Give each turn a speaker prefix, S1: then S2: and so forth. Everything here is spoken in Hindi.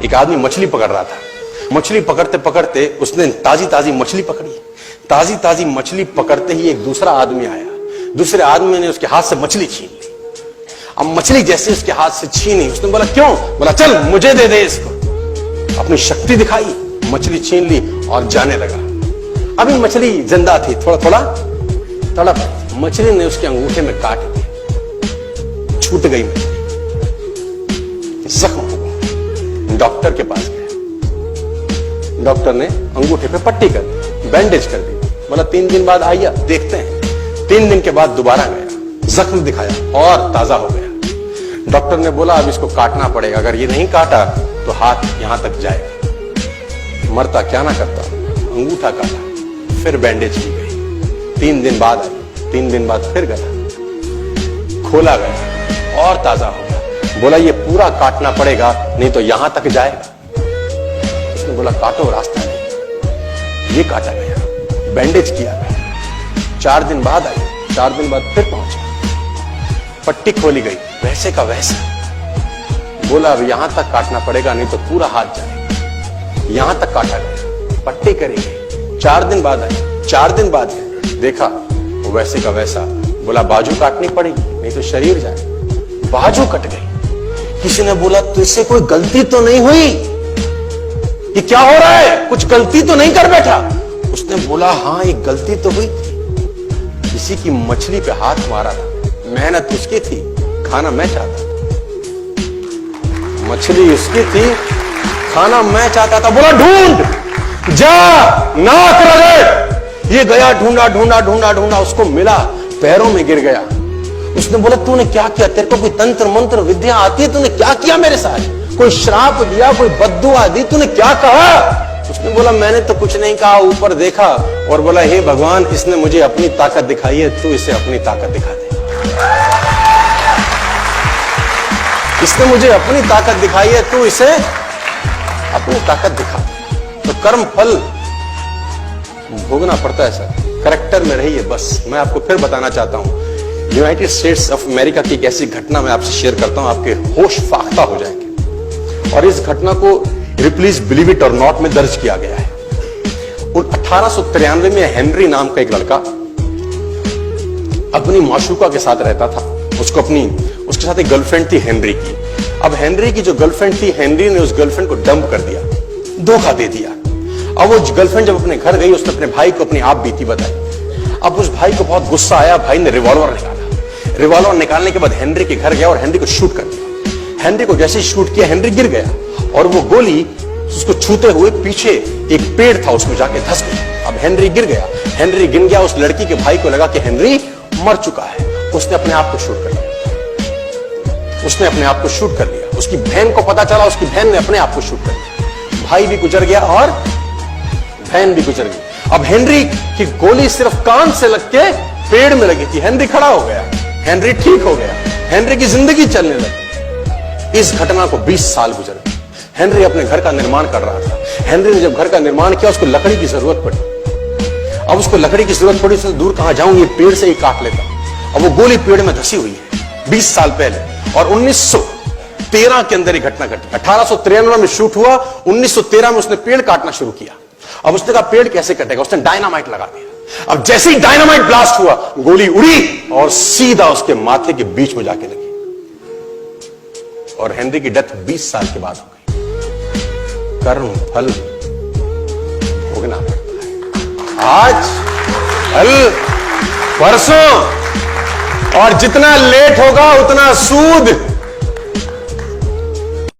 S1: एक आदमी मछली पकड़ रहा था। मछली पकड़ते पकड़ते उसने ताजी ताजी मछली पकड़ी। ताजी ताजी मछली पकड़ते ही एक दूसरा आदमी आया। दूसरे आदमी ने उसके हाथ से मछली छीन ली। अब मछली जैसे उसके हाथ से छीनी, उसने बोला क्यों? बोला चल मुझे दे दे इसको। अपनी शक्ति दिखाई, मछली छीन ली और जाने लगा। अभी मछली जिंदा थी, थोड़ा थोड़ा तड़प। मछली ने उसके अंगूठे में काट दिया, छूट गई मछली, जख्म हो गया। डॉक्टर के पास गया। डॉक्टर ने अंगूठे पे पट्टी कर दी, बैंडेज कर दी। बोला 3 दिन बाद आइए देखते हैं। 3 दिन के बाद दोबारा गया, जख्म दिखाया और ताजा हो गया। डॉक्टर ने बोला अब इसको काटना पड़ेगा, अगर ये नहीं काटा तो हाथ यहां तक जाएगा। मरता क्या ना करता, अंगूठा काटा, फिर बैंडेज की गई। 3 दिन बाद आई, 3 दिन बाद फिर गया, खोला गया और ताजा हो गया। बोला ये पूरा काटना पड़ेगा नहीं तो यहां तक जाएगा। उसने बोला काटो, रास्ता नहीं। ये काटा गया, बैंडेज किया गया। 4 दिन बाद आई, 4 दिन बाद फिर पहुंचा, पट्टी खोली गई, वैसे का वैसा। बोला अब यहां तक काटना पड़ेगा नहीं तो पूरा हाथ जाएगा। यहां तक काटा गया, पट्टी करी गई। 4 दिन बाद आई, 4 दिन बाद देखा वैसे का वैसा। बोला बाजू काटनी पड़ेगी नहीं तो शरीर जाए। बाजू कट गई। किसी ने बोला तुझसे कोई गलती तो नहीं हुई? ये क्या हो रहा है? कुछ गलती तो नहीं कर बैठा? उसने बोला हाँ एक गलती तो हुई थी। किसी की मछली पे हाथ मारा था, मेहनत उसकी थी, खाना मैं चाहता था। मछली उसकी थी, खाना मैं चाहता था। बोला ढूंढ, जा, नाक रगड़। ये गया, ढूंढा ढूंढा ढूंढा ढूंढा, उसको मिला, पैरों में गिर गया। उसने बोला तूने क्या किया? तेरे को कोई तंत्र मंत्र विद्या आती है? तूने क्या किया मेरे साथ? कोई श्राप दिया, कोई बद्दुआ दी? तूने क्या कहा? उसने बोला मैंने तो कुछ नहीं कहा, ऊपर देखा और बोला हे भगवान इसने मुझे अपनी ताकत दिखाई है, तू इसे अपनी ताकत दिखा दे। इसने मुझे अपनी ताकत दिखाई है, तू इसे अपनी ताकत दिखा। तो कर्म फल भोगना पड़ता है सर, करेक्टर में रहिए बस। मैं आपको फिर बताना चाहता हूं, यूनाइटेड स्टेट्स ऑफ अमेरिका की एक ऐसी घटना मैं आपसे शेयर करता हूं, आपके होश फाख्ता हो जाएंगे। और इस घटना को प्लीज बिलीव इट और नॉट में दर्ज किया गया है। 1893 में हेनरी नाम का एक लड़का अपनी माशूका के साथ रहता था। उसके साथ एक गर्लफ्रेंड थी हेनरी की। अब हेनरी की जो गर्लफ्रेंड थी, हेनरी ने उस गर्लफ्रेंड को डंप कर दिया, धोखा दे दिया। अब वो गर्लफ्रेंड जब अपने घर गई, उसने अपने भाई को अपनी आप बीती बताई। अब उस भाई को बहुत गुस्सा आया, भाई ने रिवॉल्वर निकाला। रिवॉल्वर निकालने के बाद हेनरी के घर गया और हेनरी को शूट कर दिया। हेनरी को जैसे शूट किया, हेनरी गिर गया और वो गोली उसको छूते हुए पीछे एक पेड़ था, उसमें जाके धंस गई। अब हेनरी गिर गया, हेनरी गिर गया। उस लड़की के भाई को लगा कि हेनरी मर चुका है, उसने अपने आप को शूट कर लिया। उसने अपने आप को शूट कर लिया। उसकी बहन को पता चला, उसकी बहन ने अपने आप को शूट कर लिया। भाई भी गुजर गया और बहन भी गुजर गई। अब हेनरी की गोली सिर्फ कान से लग के पेड़ में लगी थी। हेनरी खड़ा हो गया, हेनरी ठीक हो गया, हेनरी की जिंदगी चलने लगी। इस घटना को 20 साल गुजर गए। हेनरी अपने घर का निर्माण कर रहा था। हेनरी ने जब घर का निर्माण किया, उसको लकड़ी की जरूरत पड़ी। अब उसको लकड़ी की जरूरत पड़ी, उससे दूर कहां जाऊं, ये पेड़ से ही काट लेता। अब वो गोली पेड़ में धसी हुई है 20 साल पहले। और 1913 के अंदर ये घटना घटी। 1893 में शूट हुआ, 1913 में उसने पेड़ काटना शुरू किया। अब उसने कहा पेड़ कैसे कटेगा? उसने डायनामाइट लगा दिया। अब जैसे ही डायनामाइट ब्लास्ट हुआ, गोली उड़ी और सीधा उसके माथे के बीच में जाके लगी और हेनरी की डेथ 20 साल के बाद हो गई। कर्म फल भोगना पड़ता है, आज कल परसों, और जितना लेट होगा उतना सूद।